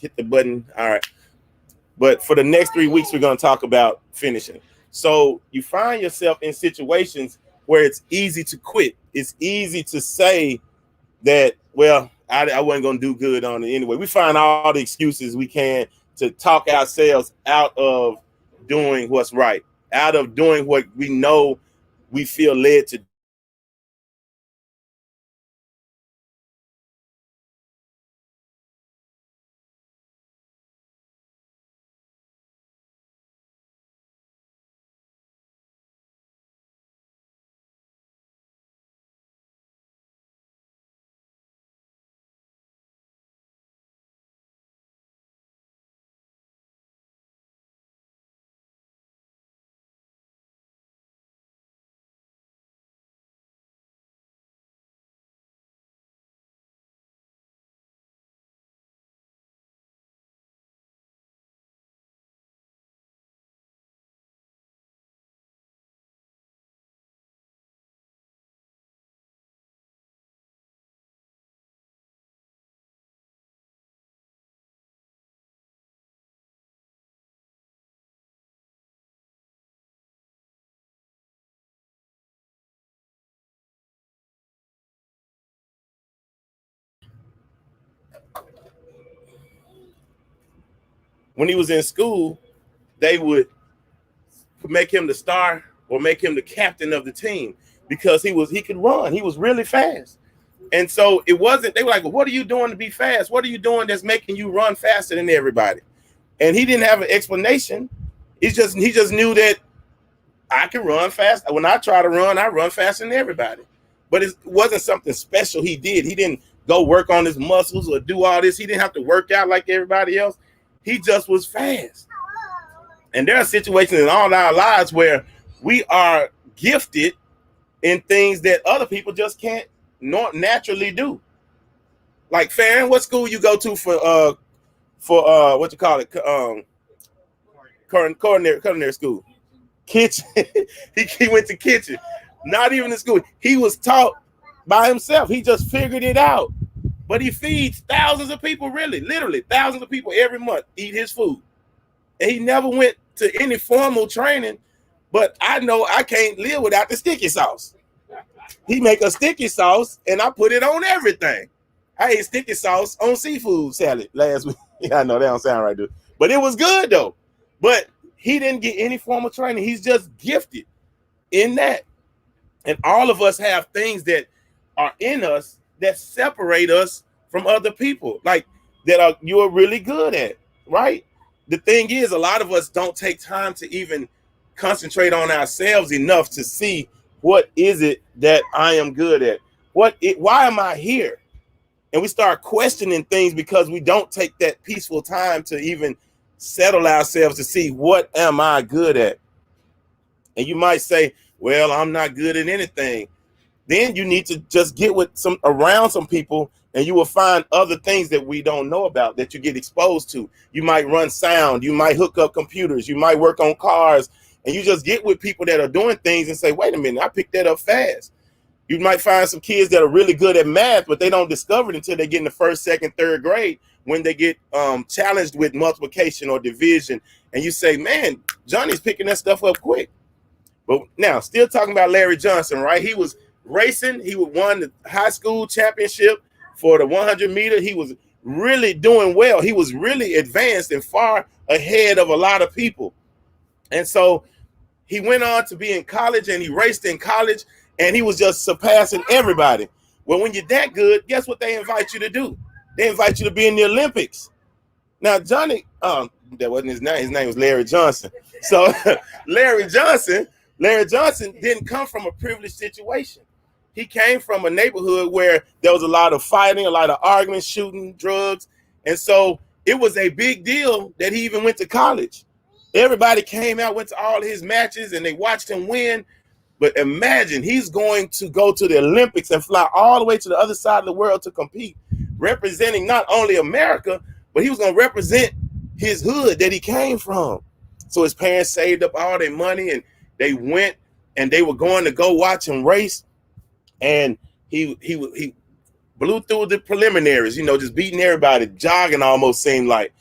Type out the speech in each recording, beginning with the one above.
hit the button. All right. But for the next 3 weeks, we're going to talk about finishing. So you find yourself in situations where it's easy to quit. It's easy to say that, well, I wasn't going to do good on it anyway. We find all the excuses we can to talk ourselves out of doing what's right, out of doing what we know we feel led to do. When he was in school, they would make him the star or make him the captain of the team because he could run. He was really fast. And so it wasn't, they were like, well, what are you doing to be fast? What are you doing that's making you run faster than everybody? And he didn't have an explanation. He just knew that I can run fast. When I try to run, I run faster than everybody. But it wasn't something special he did. He didn't go work on his muscles or do all this. He didn't have to work out like everybody else. He just was fast. And there are situations in all our lives where we are gifted in things that other people just can't not naturally do. Like Farron, what school you go to for what you call it? Culinary school. Kitchen. he went to kitchen. Not even in school. He was taught by himself. He just figured it out. But he feeds thousands of people, really, literally thousands of people every month eat his food. And he never went to any formal training. But I know I can't live without the sticky sauce. He make a sticky sauce and I put it on everything. I ate sticky sauce on seafood salad last week. Yeah, I know that don't sound right, dude. But it was good though. But he didn't get any formal training. He's just gifted in that. And all of us have things that are in us that separate us from other people, like that you're really good at, right? The thing is, a lot of us don't take time to even concentrate on ourselves enough to see what is it that I am good at? Why am I here? And we start questioning things because we don't take that peaceful time to even settle ourselves to see what am I good at? And you might say, well, I'm not good at anything. Then you need to just get with around some people and you will find other things that we don't know about that you get exposed to. You might run sound, you might hook up computers, you might work on cars, and you just get with people that are doing things and say, wait a minute, I picked that up fast. You might find some kids that are really good at math, but they don't discover it until they get in the first, second, third grade when they get challenged with multiplication or division. And you say, man, Johnny's picking that stuff up quick. But now, still talking about Larry Johnson, right? He was racing. He won the high school championship for the 100 meter. He was really doing well. He was really advanced and far ahead of a lot of people. And so he went on to be in college and he raced in college and he was just surpassing everybody. Well, when you're that good, guess what they invite you to do? They invite you to be in the Olympics. Now, Johnny, that wasn't his name. His name was Larry Johnson. So Larry Johnson didn't come from a privileged situation. He came from a neighborhood where there was a lot of fighting, a lot of arguing, shooting, drugs. And so it was a big deal that he even went to college. Everybody came out, went to all his matches, and they watched him win. But imagine he's going to go to the Olympics and fly all the way to the other side of the world to compete, representing not only America, but he was going to represent his hood that he came from. So his parents saved up all their money and they went and they were going to go watch him race. And he blew through the preliminaries, you know, just beating everybody, jogging almost seemed like.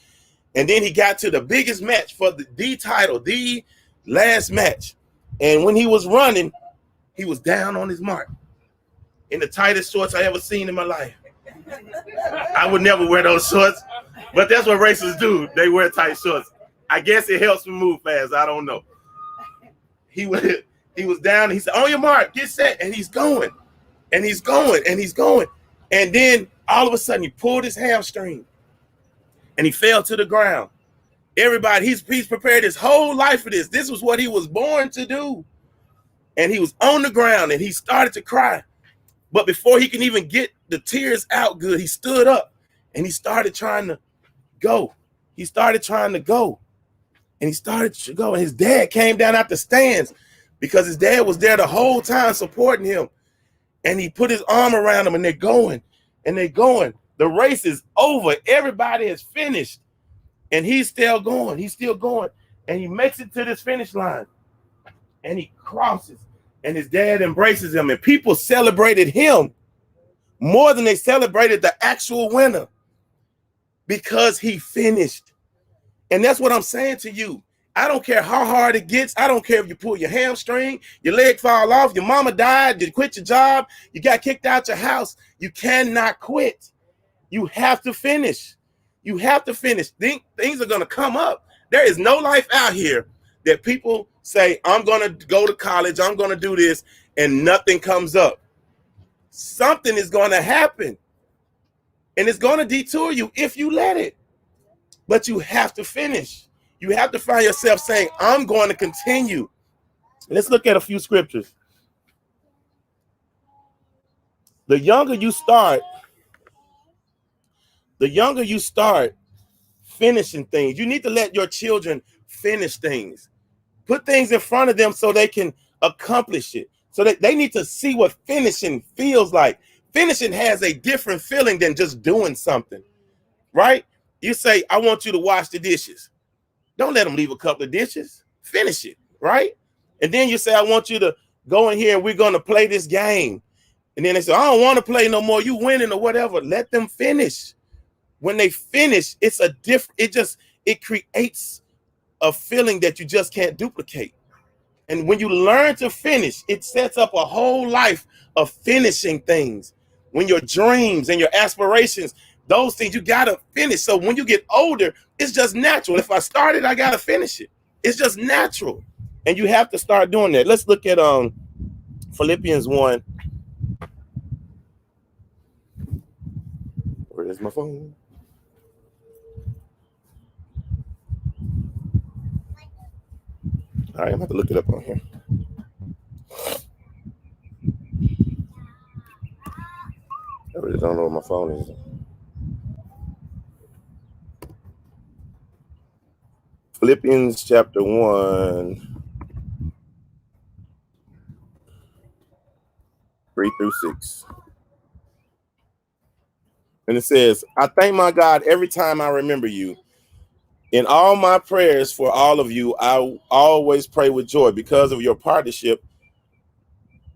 And then he got to the biggest match for the title, the last match. And when he was running, he was down on his mark in the tightest shorts I ever seen in my life. I would never wear those shorts, but that's what racers do. They wear tight shorts. I guess it helps me move fast. I don't know. He was down. He said, on your mark, get set. And he's going. And he's going. And he's going. And then all of a sudden, he pulled his hamstring. And he fell to the ground. Everybody, he's prepared his whole life for this. This was what he was born to do. And he was on the ground and he started to cry. But before he can even get the tears out good, he stood up and he started trying to go. He started trying to go. And he started to go. And his dad came down out the stands because his dad was there the whole time supporting him. And he put his arm around him and they're going and they're going. The race is over. Everybody has finished. And he's still going. He's still going. And he makes it to this finish line. And he crosses. And his dad embraces him. And people celebrated him more than they celebrated the actual winner. Because he finished. And that's what I'm saying to you. I don't care how hard it gets. I don't care if you pull your hamstring, your leg fall off, your mama died, you quit your job, you got kicked out your house. You cannot quit. You have to finish. You have to finish. Things are going to come up. There is no life out here that people say, I'm going to go to college, I'm going to do this, and nothing comes up. Something is going to happen. And it's going to detour you if you let it. But you have to finish. You have to find yourself saying, I'm going to continue. Let's look at a few scriptures. The younger you start finishing things. You need to let your children finish things. Put things in front of them so they can accomplish it. So that they need to see what finishing feels like. Finishing has a different feeling than just doing something, right? You say, I want you to wash the dishes. Don't let them leave a couple of dishes. Finish it, right? And then you say, I want you to go in here and we're going to play this game. And then they say, I don't want to play no more. You winning or whatever. Let them finish. When they finish, it's a different, it creates a feeling that you just can't duplicate. And when you learn to finish, it sets up a whole life of finishing things. When your dreams and your aspirations, those things you got to finish. So when you get older, it's just natural. If I started, I got to finish it. It's just natural. And you have to start doing that. Let's look at Philippians 1. Where is my phone? All right, I'm going to look it up on here. I really don't know where my phone is. Philippians chapter 1, 3-6. And it says, I thank my God every time I remember you. In all my prayers for all of you, I always pray with joy because of your partnership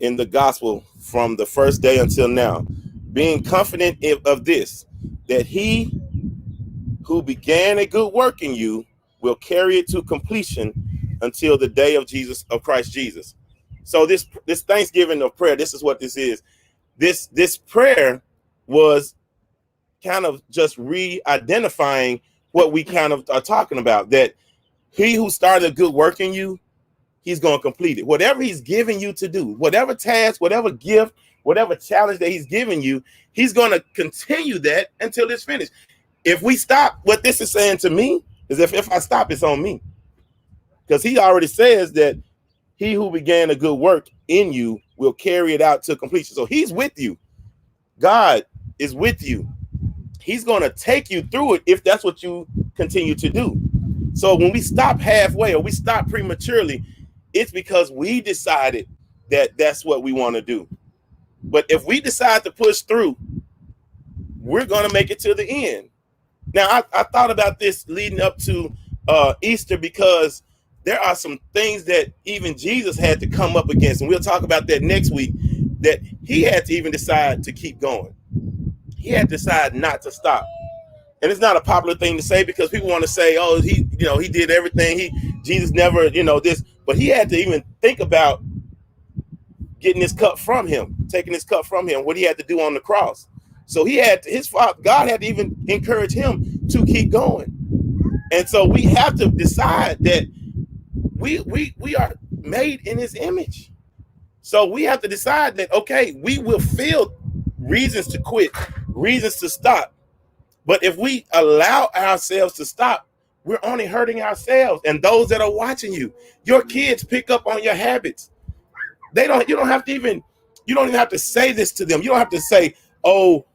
in the gospel from the first day until now, being confident of this, that he who began a good work in you will carry it to completion until the day of Christ Jesus. So this Thanksgiving of prayer, this is what this is. This prayer was kind of just re-identifying what we kind of are talking about, that he who started a good work in you, he's going to complete it. Whatever he's giving you to do, whatever task, whatever gift, whatever challenge that he's giving you, he's going to continue that until it's finished. If we stop, what this is saying to me is if I stop, it's on me. Because he already says that he who began a good work in you will carry it out to completion. So he's with you. God is with you. He's going to take you through it if that's what you continue to do. So when we stop halfway or we stop prematurely, it's because we decided that that's what we want to do. But if we decide to push through, we're going to make it to the end. Now, I thought about this leading up to Easter because there are some things that even Jesus had to come up against. And we'll talk about that next week, that he had to even decide to keep going. he had to decide not to stop. And it's not a popular thing to say because people want to say, oh, he did everything. Jesus never, this, but he had to even think about getting his cup from him, taking his cup from him, what he had to do on the cross. So he had his father, God had to even encourage him to keep going. And so we have to decide that we are made in his image. So we have to decide that, okay, we will feel reasons to quit, reasons to stop. But if we allow ourselves to stop, we're only hurting ourselves and those that are watching you. Your kids pick up on your habits. You don't even have to say this to them. You don't have to say, they'll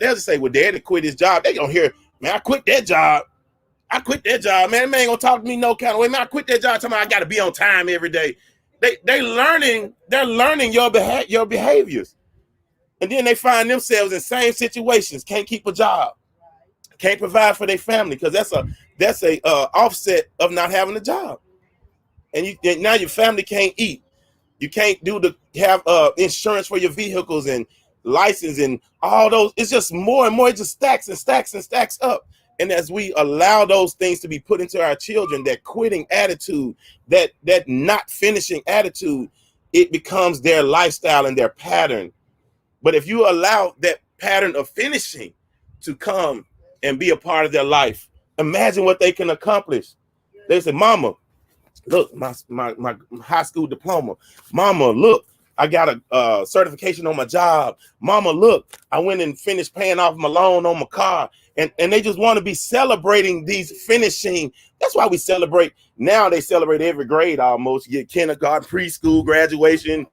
just say, well, Daddy quit his job. They gonna hear, man, I quit that job. Man. That man ain't gonna talk to me no kind of way. Man, I quit that job. I gotta be on time every day. They're learning your behaviors. And then they find themselves in same situations, can't keep a job, can't provide for their family, because that's a offset of not having a job. And now your family can't eat. You can't have insurance for your vehicles and license and all those. It's just more and more. It just stacks and stacks and stacks up. And as we allow those things to be put into our children, that quitting attitude, that not finishing attitude, it becomes their lifestyle and their pattern. But if you allow that pattern of finishing to come and be a part of their life, imagine what they can accomplish. They say, Mama, look, my high school diploma. Mama, look, I got a certification on my job. Mama, look, I went and finished paying off my loan on my car. And they just want to be celebrating these finishing. That's why we celebrate. Now they celebrate every grade almost. You get kindergarten, preschool, graduation,